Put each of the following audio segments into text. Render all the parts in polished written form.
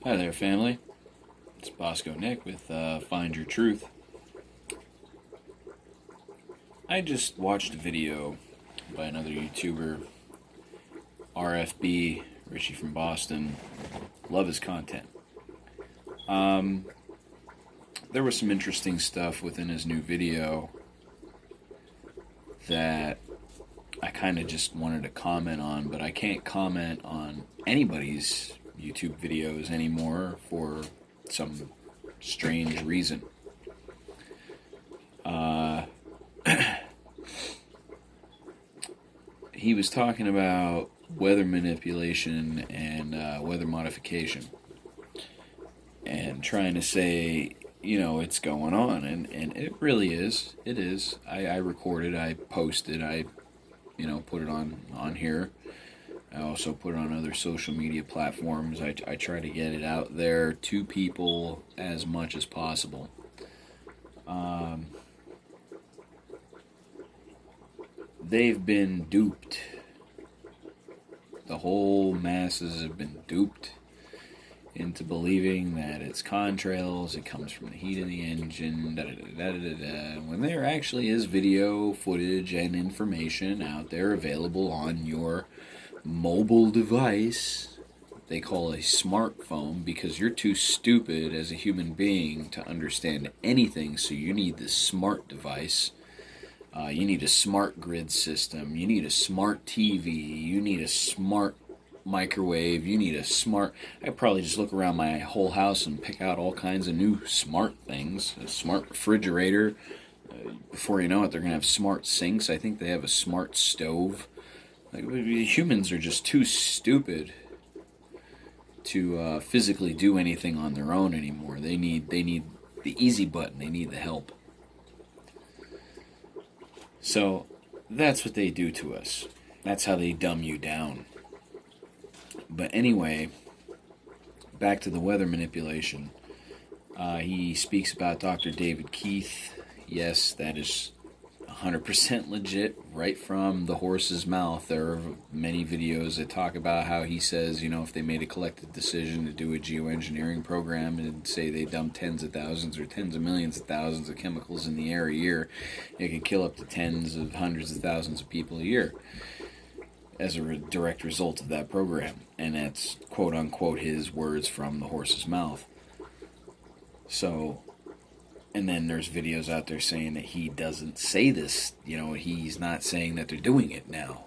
Hi there, family. It's Bosco Nick with Find Your Truth. I just watched a video by another YouTuber, RFB, Richie from Boston. Love his content. Um, there was some interesting stuff within his new video that I kind of just wanted to comment on, but I can't comment on anybody's YouTube videos anymore for some strange reason. He was talking about weather manipulation and weather modification and trying to say, it's going on. And it really is. It is. I recorded, I posted, I, put it on here. I also put it on other social media platforms. I try to get it out there to people as much as possible. They've been duped. The whole masses have been duped into believing that it's contrails, it comes from the heat of the engine, when there actually is video footage and information out there available on your mobile device. They call a smartphone because you're too stupid as a human being to understand anything, so you need this smart device. You need a smart grid system. You need a smart TV. You need a smart microwave. You need a smart... I probably just look around my whole house and pick out all kinds of new smart things. A smart refrigerator. Before you know it, they're going to have smart sinks. I think they have a smart stove. Humans are just too stupid to physically do anything on their own anymore. They need the easy button. They need the help. So that's what they do to us. That's how they dumb you down. But anyway, back to the weather manipulation. He speaks about Dr. David Keith. Yes, that is 100% legit, right from the horse's mouth. There are many videos that talk about how he says, if they made a collective decision to do a geoengineering program and say they dump tens of thousands or tens of millions of thousands of chemicals in the air a year, it could kill up to tens of hundreds of thousands of people a year as a direct result of that program. And that's quote-unquote his words from the horse's mouth. So... And then there's videos out there saying that he doesn't say this. He's not saying that they're doing it now.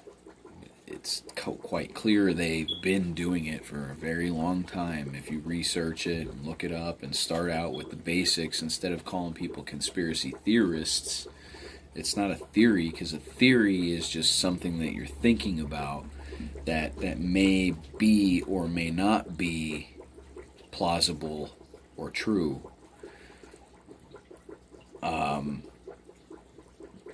It's quite clear they've been doing it for a very long time. If you research it and look it up and start out with the basics instead of calling people conspiracy theorists, it's not a theory, because a theory is just something that you're thinking about that may be or may not be plausible or true.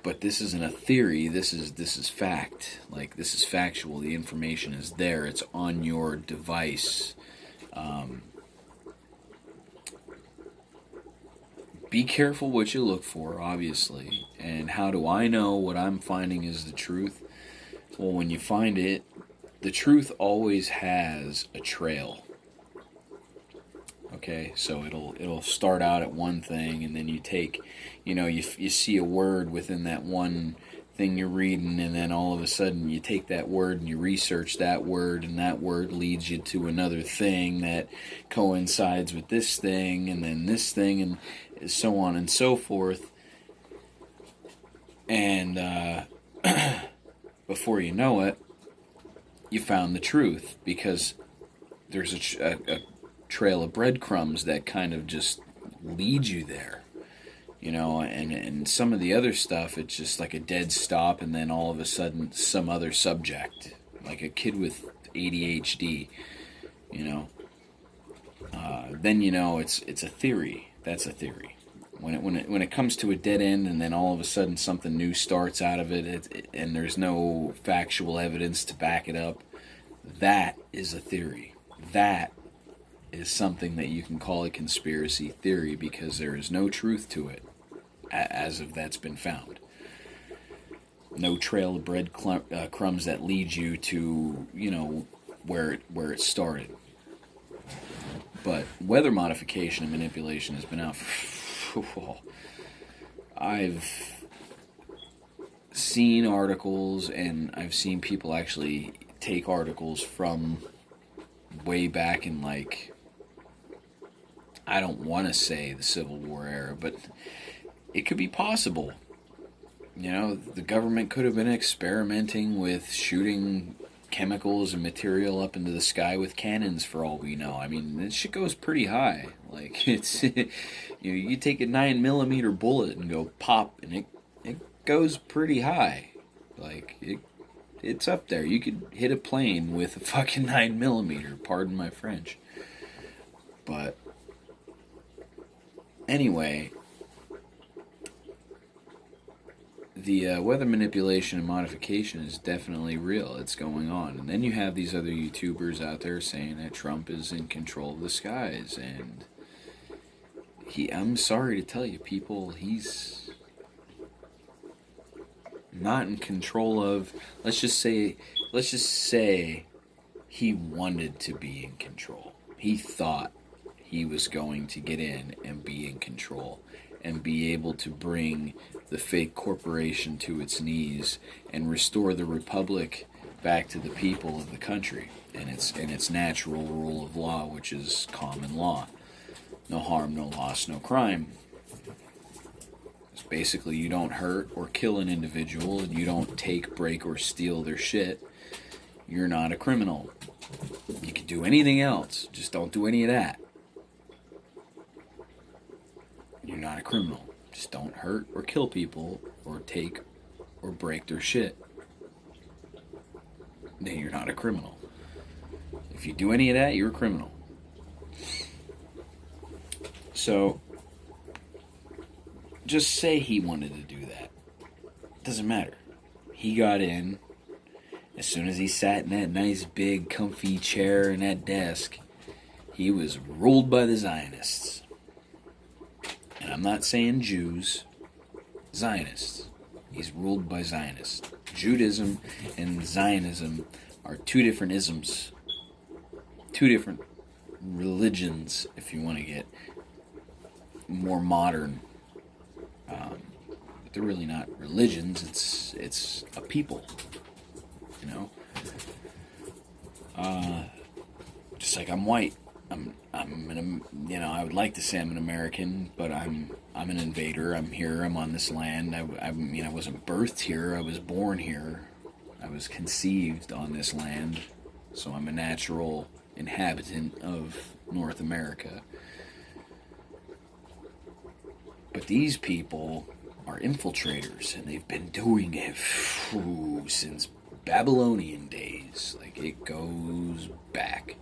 But this isn't a theory. This is fact. This is factual. The information is there. It's on your device. Be careful what you look for, obviously. And how do I know what I'm finding is the truth? Well, when you find it, the truth always has a trail. Okay, so it'll start out at one thing, and then you take, you see a word within that one thing you're reading, and then all of a sudden you take that word and you research that word, and that word leads you to another thing that coincides with this thing, and then this thing, and so on and so forth. And before you know it, you found the truth, because there's a trail of breadcrumbs that kind of just lead you there, and some of the other stuff, it's just like a dead stop, and then all of a sudden some other subject, like a kid with ADHD, then it's a theory. That's a theory. When it comes to a dead end, and then all of a sudden something new starts out of it, and there's no factual evidence to back it up, that is a theory. That is something that you can call a conspiracy theory, because there is no truth to it as of that's been found. No trail of bread crumbs that lead you to, where it started. But weather modification and manipulation has been out for. I've seen articles, and I've seen people actually take articles from way back in, like, I don't want to say the Civil War era, but it could be possible. You know, the government could have been experimenting with shooting chemicals and material up into the sky with cannons for all we know. I mean, this shit goes pretty high. Like, it's, you take a 9mm bullet and go pop, and it goes pretty high. Like, it's up there. You could hit a plane with a fucking 9mm, pardon my French. But anyway, the weather manipulation and modification is definitely real. It's going on. And then you have these other YouTubers out there saying that Trump is in control of the skies. And I'm sorry to tell you, people, he's not in control of, let's just say he wanted to be in control. He thought he was going to get in and be in control and be able to bring the fake corporation to its knees and restore the republic back to the people of the country and its natural rule of law, which is common law. No harm, no loss, no crime. It's basically, you don't hurt or kill an individual, and you don't take, break, or steal their shit. You're not a criminal. You can do anything else, just don't do any of that. You're not a criminal. Just don't hurt or kill people or take or break their shit. Then you're not a criminal. If you do any of that, you're a criminal. So, just say he wanted to do that. Doesn't matter. He got in. As soon as he sat in that nice, big, comfy chair and that desk, he was ruled by the Zionists. And I'm not saying Jews, Zionists. He's ruled by Zionists. Judaism and Zionism are two different isms. Two different religions, if you want to get more modern. But they're really not religions, it's a people. You know? Just like I'm white. I would like to say I'm an American, but I'm an invader. I'm here. I'm on this land. I wasn't birthed here. I was born here. I was conceived on this land, so I'm a natural inhabitant of North America. But these people are infiltrators, and they've been doing it since Babylonian days. Like, it goes back.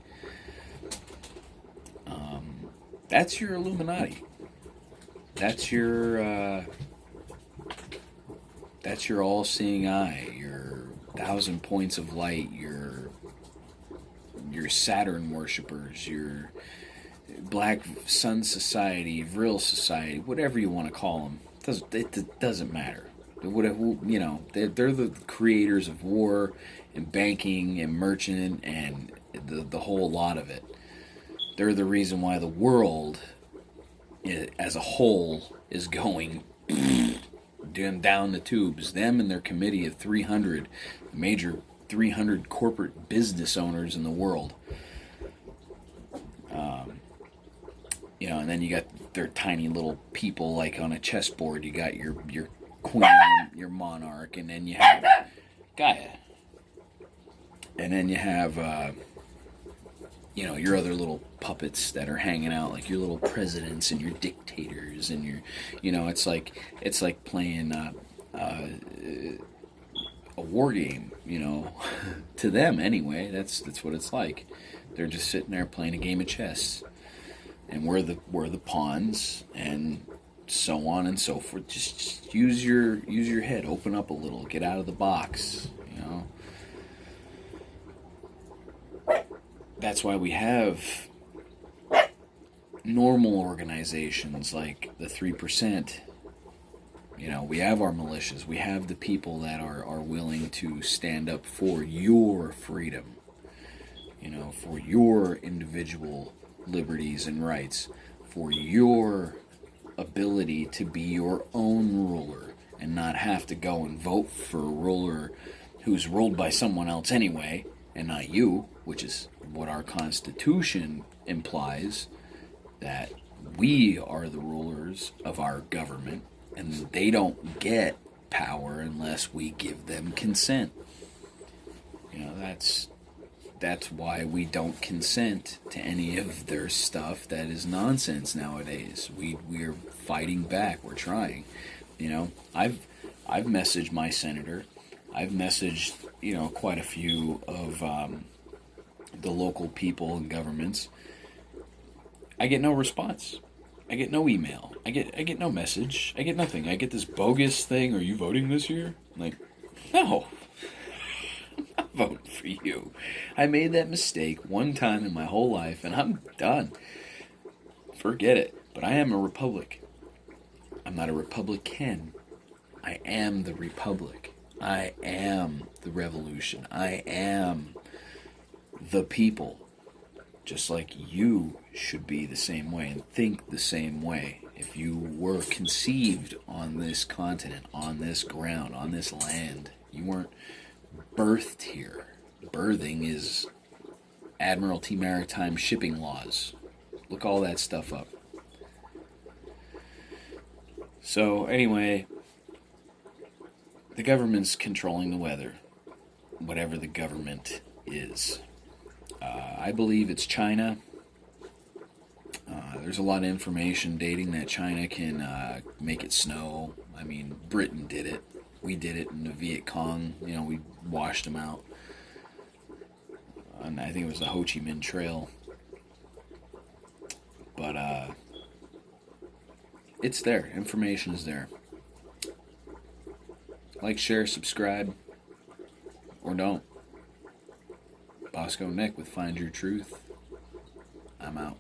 That's your Illuminati. That's your all-seeing eye, your 1,000 points of light, your Saturn worshippers, your Black Sun Society, Vril Society, whatever you want to call them. It doesn't matter. They're the creators of war and banking and merchant and the whole lot of it. They're the reason why the world as a whole is going down the tubes. Them and their committee of 300, major 300 corporate business owners in the world. And then you got their tiny little people, like on a chessboard. You got your queen, your monarch, and then you have Gaia. And then you have your other little puppets that are hanging out, like your little presidents and your dictators and your, it's like playing a war game, to them anyway. That's what it's like. They're just sitting there playing a game of chess, and we're the pawns, and so on and so forth. Just use your head, open up a little, get out of the box, That's why we have normal organizations like the 3%. We have our militias. We have the people that are willing to stand up for your freedom, for your individual liberties and rights, for your ability to be your own ruler and not have to go and vote for a ruler who's ruled by someone else anyway and not you, which is what our Constitution implies, that we are the rulers of our government and they don't get power unless we give them consent. You know, that's why we don't consent to any of their stuff that is nonsense nowadays. We're fighting back. We're trying. You know, I've messaged my senator. I've messaged, you know, quite a few of the local people and governments. I get no response. I get no email. I get no message. I get nothing. I get this bogus thing. Are you voting this year? I'm like, no. I'm not voting for you. I made that mistake one time in my whole life, and I'm done. Forget it. But I am a republic. I'm not a Republican. I am the republic. I am the revolution. I am the people. Just like you should be the same way and think the same way. If you were conceived on this continent, on this ground, on this land, you weren't birthed here. Birthing is Admiralty Maritime shipping laws. Look all that stuff up. So anyway, the government's controlling the weather, whatever the government is. I believe it's China. There's a lot of information dating that China can make it snow. I mean, Britain did it. We did it in the Viet Cong. You know, we washed them out. And I think it was the Ho Chi Minh Trail. But it's there. Information is there. Like, share, subscribe, or don't. Bosco Nick with Find Your Truth. I'm out.